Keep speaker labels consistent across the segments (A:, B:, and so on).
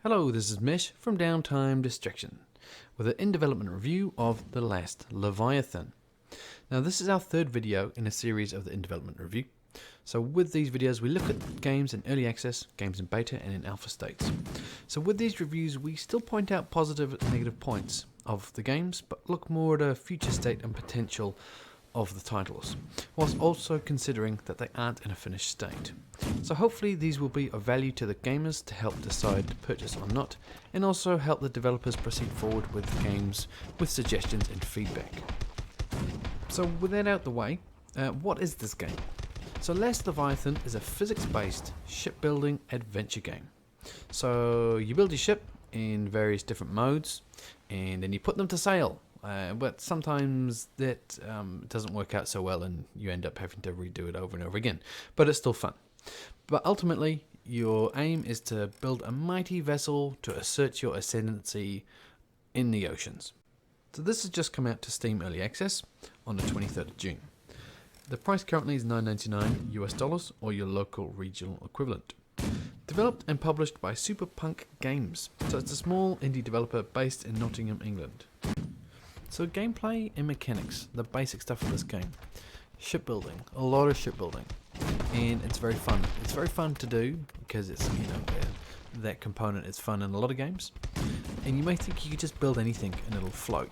A: Hello, this is Mish from Downtime Distraction with an in-development review of The Last Leviathan. Now this is our third video in a series of the in-development review. So with these videos we look at games in early access, games in beta and in alpha states. So with these reviews we still point out positive and negative points of the games, but look more at a future state and potential of the titles, whilst also considering that they aren't in a finished state. So hopefully these will be of value to the gamers to help decide to purchase or not, and also help the developers proceed forward with the games with suggestions and feedback. So with that out the way, what is this game? So Last Leviathan is a physics-based shipbuilding adventure game. So you build your ship in various different modes, and then you put them to sail. But sometimes that doesn't work out so well and you end up having to redo it over and over again. But it's still fun. But ultimately, your aim is to build a mighty vessel to assert your ascendancy in the oceans. So this has just come out to Steam Early Access on the 23rd of June. The price currently is $9.99 US or your local regional equivalent. Developed and published by Superpunk Games. So it's a small indie developer based in Nottingham, England. So gameplay and mechanics, the basic stuff of this game. Shipbuilding, a lot of shipbuilding, and it's very fun. It's very fun to do because it's, that component is fun in a lot of games. And you may think you could just build anything and it'll float.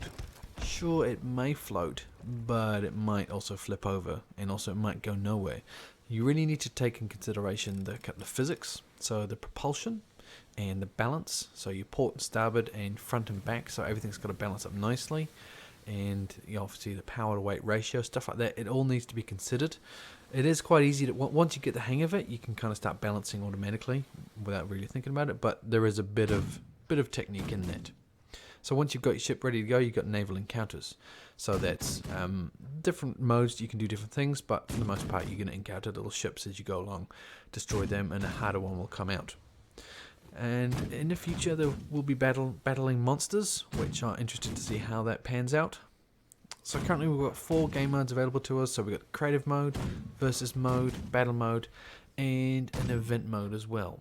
A: Sure, it may float, but it might also flip over, and also it might go nowhere. You really need to take in consideration the physics, so the propulsion and the balance, so your port and starboard and front and back, so everything's got to balance up nicely, and obviously the power to weight ratio, stuff like that, it all needs to be considered. It is quite easy to, once you get the hang of it, you can kind of start balancing automatically without really thinking about it, but there is a bit of technique in that. So once you've got your ship ready to go, you've got naval encounters. So that's different modes, you can do different things, but for the most part you're going to encounter little ships as you go along, destroy them, and a harder one will come out. And in the future there will be battling monsters, which are interested to see how that pans out. So currently we've got 4 game modes available to us. So we've got creative mode, versus mode, battle mode, and an event mode as well.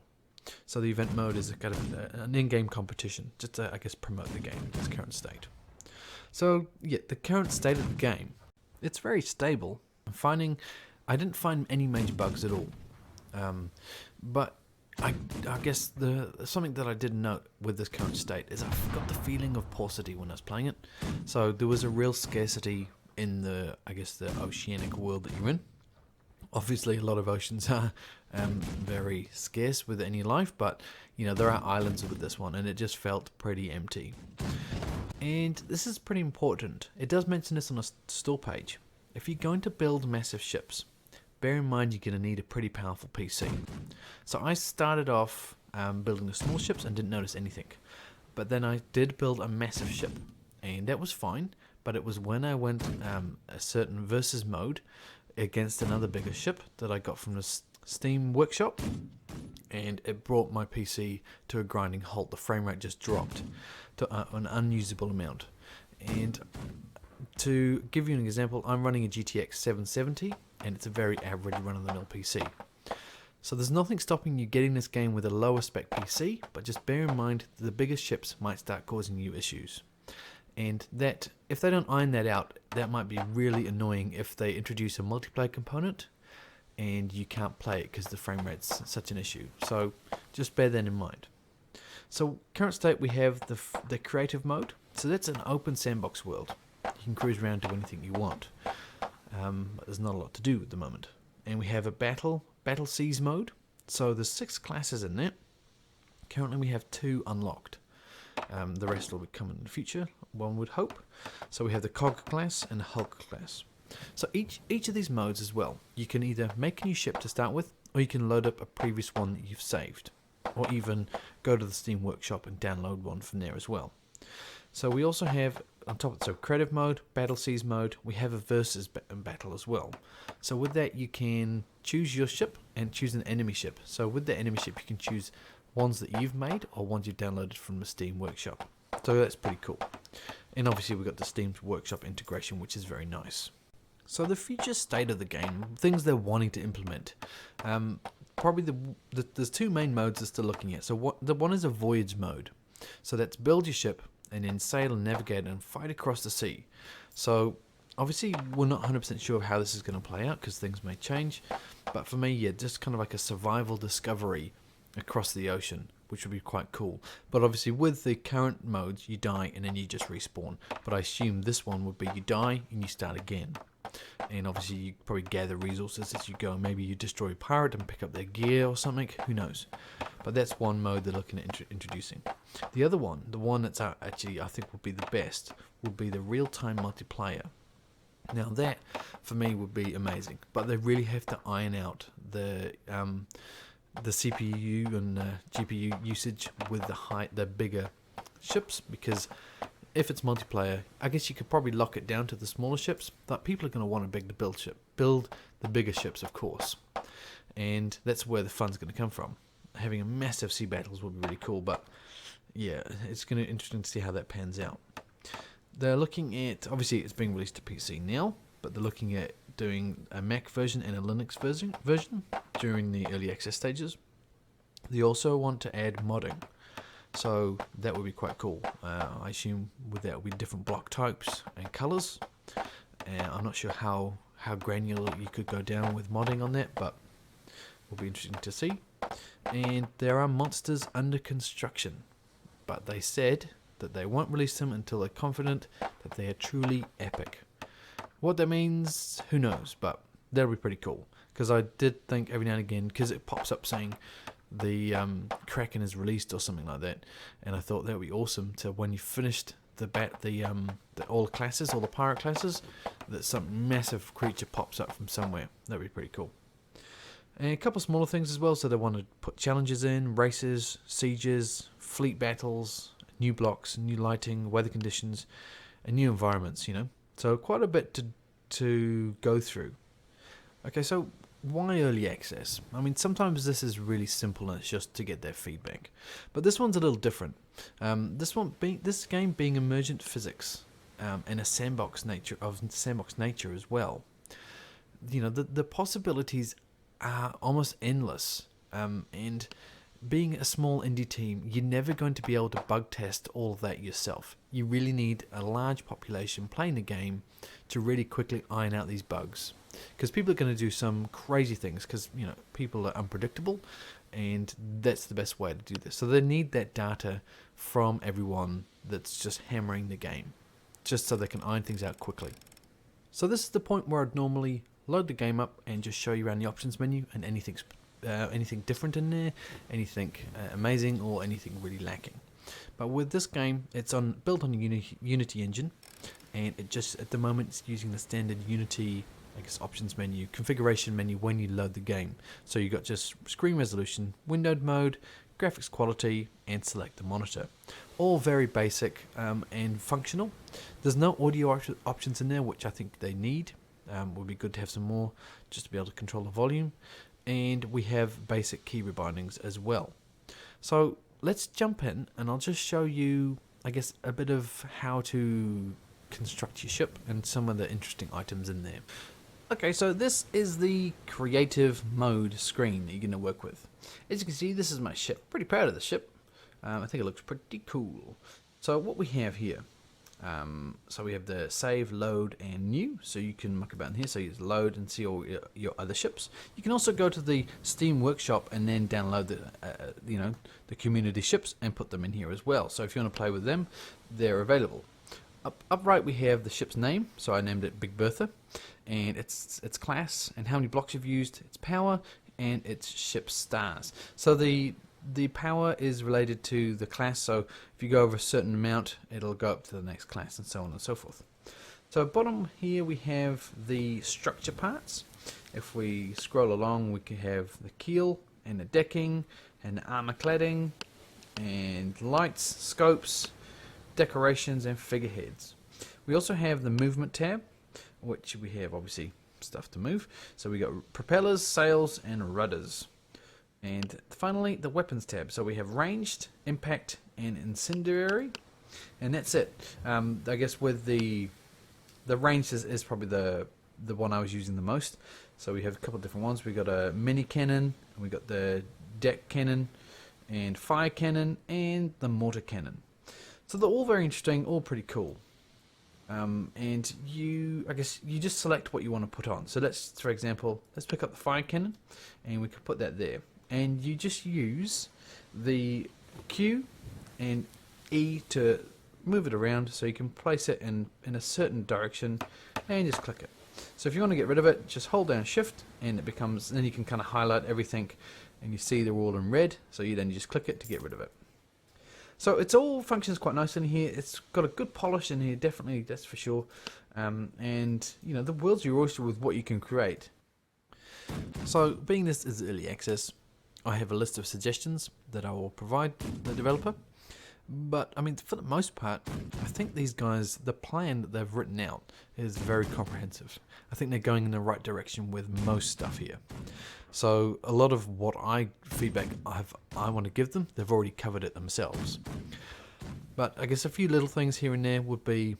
A: So the event mode is a kind of an in-game competition, just to, I guess, promote the game in its current state. So yeah, the current state of the game, it's very stable. I didn't find any major bugs at all, but I guess something that I did note with this current state is I got the feeling of paucity when I was playing it. So there was a real scarcity in the oceanic world that you're in. Obviously a lot of oceans are very scarce with any life, but there are islands with this one, and it just felt pretty empty. And this is pretty important. It does mention this on a store page. If you're going to build massive ships, bear in mind you're going to need a pretty powerful PC. So I started off building the small ships and didn't notice anything. But then I did build a massive ship, and that was fine. But it was when I went a certain versus mode against another bigger ship that I got from the Steam workshop, and it brought my PC to a grinding halt. The frame rate just dropped to an unusable amount. And to give you an example, I'm running a GTX 770, and it's a very average run-of-the-mill PC. So there's nothing stopping you getting this game with a lower spec PC, but just bear in mind that the biggest ships might start causing you issues. And that, if they don't iron that out, that might be really annoying if they introduce a multiplayer component and you can't play it because the frame rate's such an issue. So just bear that in mind. So current state, we have the creative mode. So that's an open sandbox world. You can cruise around, do anything you want. But there's not a lot to do at the moment. And we have a battle seas mode. So there's 6 classes in there. Currently we have 2 unlocked. The rest will come in the future, one would hope. So we have the Cog class and the Hulk class. So each of these modes as well, you can either make a new ship to start with, or you can load up a previous one that you've saved, or even go to the Steam workshop and download one from there as well. So we also have, on top of creative mode, battle seas mode, we have a versus battle as well. So with that you can choose your ship and choose an enemy ship. So with the enemy ship you can choose ones that you've made or ones you've downloaded from the Steam workshop. So that's pretty cool. And obviously we've got the Steam workshop integration, which is very nice. So the future state of the game, things they're wanting to implement. probably there's two main modes they're still looking at. So the one is a voyage mode. So that's build your ship and then sail and navigate and fight across the sea. So obviously we're not 100% sure of how this is going to play out because things may change. But for me, yeah, just kind of like a survival discovery across the ocean, which would be quite cool. But obviously with the current modes, you die and then you just respawn. But I assume this one would be you die and you start again. And obviously you probably gather resources as you go. Maybe you destroy a pirate and pick up their gear or something. Who knows? But that's one mode they're looking at introducing. The other one, the one that's actually I think would be the best, would be the real-time multiplayer. Now that, for me, would be amazing. But they really have to iron out the CPU and GPU usage with the bigger ships, because if it's multiplayer, I guess you could probably lock it down to the smaller ships, but people are going to want to build the bigger ships, of course, and that's where the fun's going to come from. Having a massive sea battles would be really cool, but yeah, it's going to be interesting to see how that pans out. They're looking at, obviously it's being released to PC now, but they're looking at doing a Mac version and a Linux version during the early access stages. They also want to add modding. So that would be quite cool. I assume with that will be different block types and colors. I'm not sure how granular you could go down with modding on that, but it will be interesting to see. And there are monsters under construction, but they said that they won't release them until they're confident that they are truly epic. What that means, who knows, but that'll be pretty cool. Because I did think every now and again, because it pops up saying the Kraken is released or something like that, and I thought that would be awesome to, when you finished all the classes, all the pirate classes, that some massive creature pops up from somewhere. That'd be pretty cool. And a couple smaller things as well. So they want to put challenges in, races, sieges, fleet battles, new blocks, new lighting, weather conditions, and new environments. So quite a bit to go through. Okay, so why early access? I mean, sometimes this is really simple and it's just to get their feedback, but this one's a little different. This game being emergent physics and a sandbox nature as well. The possibilities are almost endless. And being a small indie team, you're never going to be able to bug test all of that yourself. You really need a large population playing the game to really quickly iron out these bugs. Because people are going to do some crazy things, because people are unpredictable, and that's the best way to do this. So they need that data from everyone that's just hammering the game, just so they can iron things out quickly. So this is the point where I'd normally load the game up and just show you around the options menu and anything different in there, anything amazing or anything really lacking. But with this game, it's built on the Unity engine, and it just at the moment it's using the standard Unity options menu, configuration menu when you load the game. So you got just screen resolution, windowed mode, graphics quality, and select the monitor. All very basic and functional. There's no audio options in there, which I think they need. Would be good to have some more, just to be able to control the volume. And we have basic key rebindings as well. So let's jump in and I'll just show you, a bit of how to construct your ship and some of the interesting items in there. Okay, so this is the creative mode screen that you're going to work with. As you can see, this is my ship. Pretty proud of the ship. I think it looks pretty cool. So what we have here, so we have the save, load, and new. So you can muck about in here. So you load and see all your other ships. You can also go to the Steam Workshop and then download the community ships and put them in here as well. So if you want to play with them, they're available. Up right we have the ship's name, so I named it Big Bertha, and its class and how many blocks you've used, its power, and its ship stars. So the power is related to the class, so if you go over a certain amount, it'll go up to the next class and so on and so forth. So bottom here we have the structure parts. If we scroll along, we can have the keel and the decking and the armor cladding and lights, scopes, decorations, and figureheads. We also have the movement tab, which we have obviously stuff to move. So we got propellers, sails, and rudders. And finally the weapons tab. So we have ranged, impact, and incendiary, and that's it. I guess with the range is probably the the one I was using the most. So we have a couple of different ones. We got a mini cannon, and we got the deck cannon, and fire cannon, and the mortar cannon. So they're all very interesting, all pretty cool. And I guess you just select what you want to put on. So for example, let's pick up the fire cannon, and we can put that there. And you just use the Q and E to move it around, so you can place it in a certain direction, and just click it. So if you want to get rid of it, just hold down Shift, and it becomes. Then you can kind of highlight everything, and you see they're all in red. So you just click it to get rid of it. So it's all functions quite nice in here. It's got a good polish in here, definitely, that's for sure. And you know, the world's your oyster with what you can create. So being this is early access, I have a list of suggestions that I will provide the developer. But I mean, for the most part, I think these guys, the plan that they've written out is very comprehensive. I think they're going in the right direction with most stuff here. So a lot of what feedback I want to give them, they've already covered it themselves. But I guess a few little things here and there would be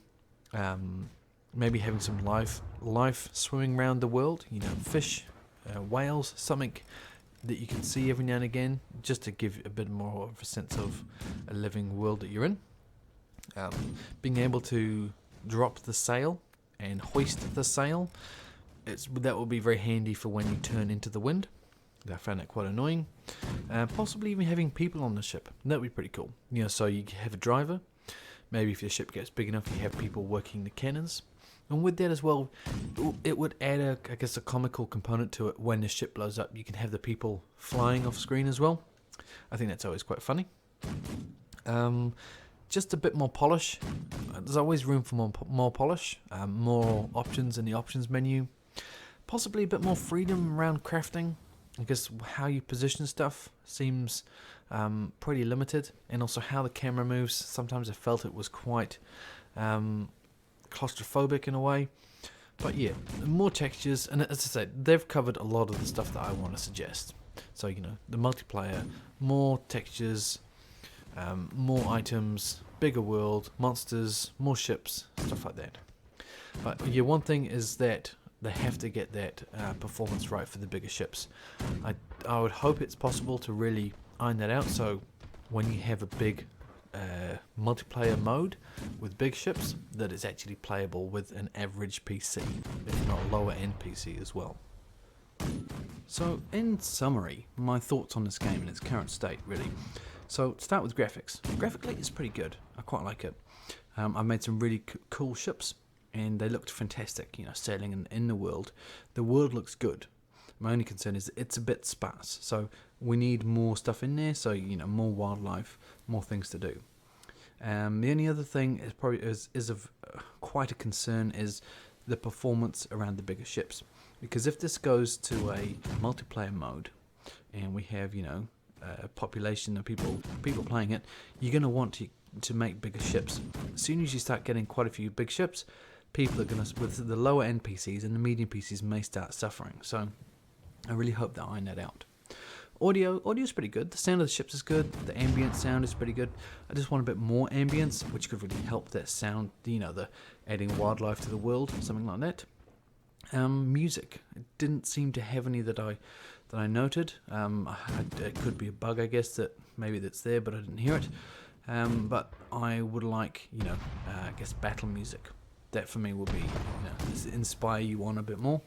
A: maybe having some life swimming around the world. You know, fish, whales, something that you can see every now and again, just to give a bit more of a sense of a living world that you're in. Being able to drop the sail and hoist the sail, that will be very handy for when you turn into the wind. I found that quite annoying. Possibly even having people on the ship, that would be pretty cool. You know, so you have a driver, maybe if your ship gets big enough, you have people working the cannons. And with that as well, it would add a comical component to it. When the ship blows up, you can have the people flying off screen as well. I think that's always quite funny. Just a bit more polish. There's always room for more polish, more options in the options menu. Possibly a bit more freedom around crafting. I guess how you position stuff seems pretty limited, and also how the camera moves. Sometimes I felt it was quite claustrophobic in a way. But yeah, more textures, and as I said, they've covered a lot of the stuff that I want to suggest. So, you know, the multiplayer, more textures, more items, bigger world, monsters, more ships, stuff like that. But yeah, one thing is that they have to get that performance right for the bigger ships. I would hope it's possible to really iron that out, so when you have a big multiplayer mode with big ships, that it's actually playable with an average PC, if not lower end PC as well. So in summary, my thoughts on this game in its current state, really. So start with graphics. Graphically it's pretty good, I quite like it. I've made some really cool ships, and they looked fantastic, you know, sailing in the world. The world looks good. My only concern is it's a bit sparse, so we need more stuff in there, so, you know, more wildlife, more things to do. The only other thing is probably is of quite a concern is the performance around the bigger ships, because if this goes to a multiplayer mode and we have, you know, a population of people playing it, you're going to want to make bigger ships. As soon as you start getting quite a few big ships, people are going to, with the lower end PCs and the medium PCs, may start suffering. So I really hope they iron that out. Audio is pretty good. The sound of the ships is good. The ambient sound is pretty good. I just want a bit more ambience, which could really help that sound, you know, the adding wildlife to the world, something like that. Music, it didn't seem to have any that I noted. It could be a bug, I guess, that maybe that's there, but I didn't hear it. But I would like, you know, I guess battle music. That for me will be, you know, inspire you on a bit more.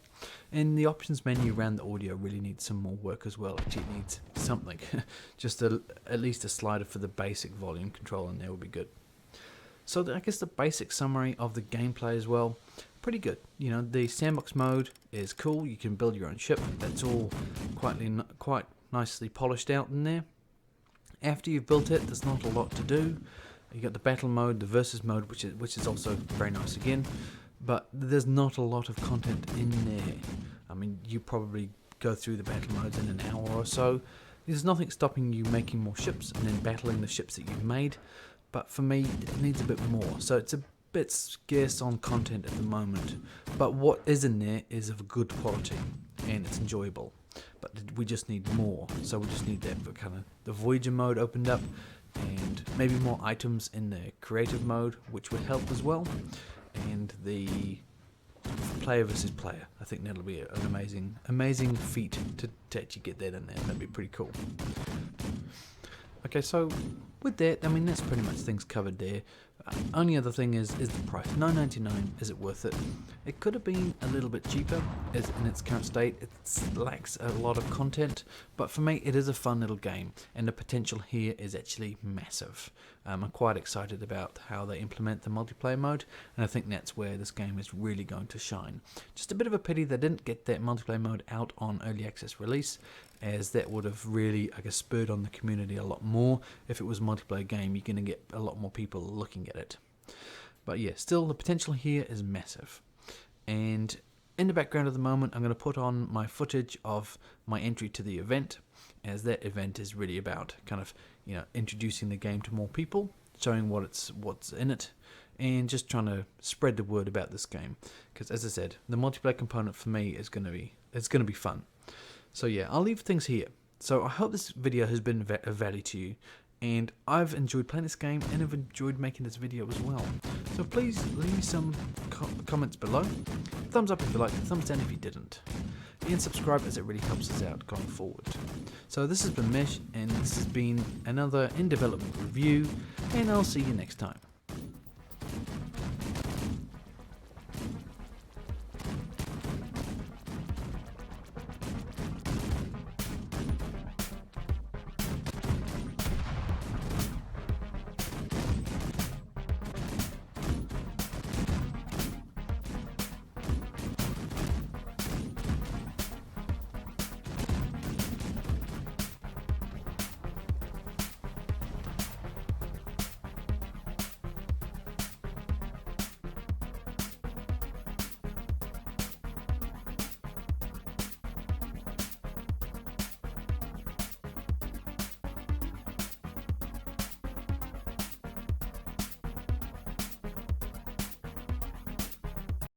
A: And the options menu around the audio really needs some more work as well. It needs something, just at least a slider for the basic volume control in there would be good. So I guess the basic summary of the gameplay as well, pretty good. You know, the sandbox mode is cool. You can build your own ship. That's all quite nicely polished out in there. After you've built it, there's not a lot to do. You got the battle mode, the versus mode, which is also very nice again, but there's not a lot of content in there. I mean, you probably go through the battle modes in an hour or so. There's nothing stopping you making more ships and then battling the ships that you've made, but for me, it needs a bit more. So it's a bit scarce on content at the moment, but what is in there is of good quality and it's enjoyable. But we just need more, so we just need that for kind of the Voyager mode opened up, and maybe more items in the creative mode, which would help as well, and the player versus player. I think that'll be an amazing feat to actually get that in there. That'd be pretty cool. Okay, so with that, I mean, that's pretty much things covered there. Only other thing is the price. $9.99, is it worth it? It could have been a little bit cheaper as in its current state. It lacks a lot of content, but for me it is a fun little game, and the potential here is actually massive. I'm quite excited about how they implement the multiplayer mode, and I think that's where this game is really going to shine. Just a bit of a pity they didn't get that multiplayer mode out on early access release, as that would have really, I guess, spurred on the community a lot more. If it was a multiplayer game, you're going to get a lot more people looking at it. But yeah, still the potential here is massive. And in the background at the moment, I'm going to put on my footage of my entry to the event, as that event is really about kind of, you know, introducing the game to more people, showing what's in it, and just trying to spread the word about this game. Because as I said, the multiplayer component for me is going to be fun. So yeah, I'll leave things here. So I hope this video has been of value to you, and I've enjoyed playing this game, and I've enjoyed making this video as well. So please leave me some comments below. Thumbs up if you liked, thumbs down if you didn't. And subscribe, as it really helps us out going forward. So this has been Mesh, and this has been another In Development review, and I'll see you next time.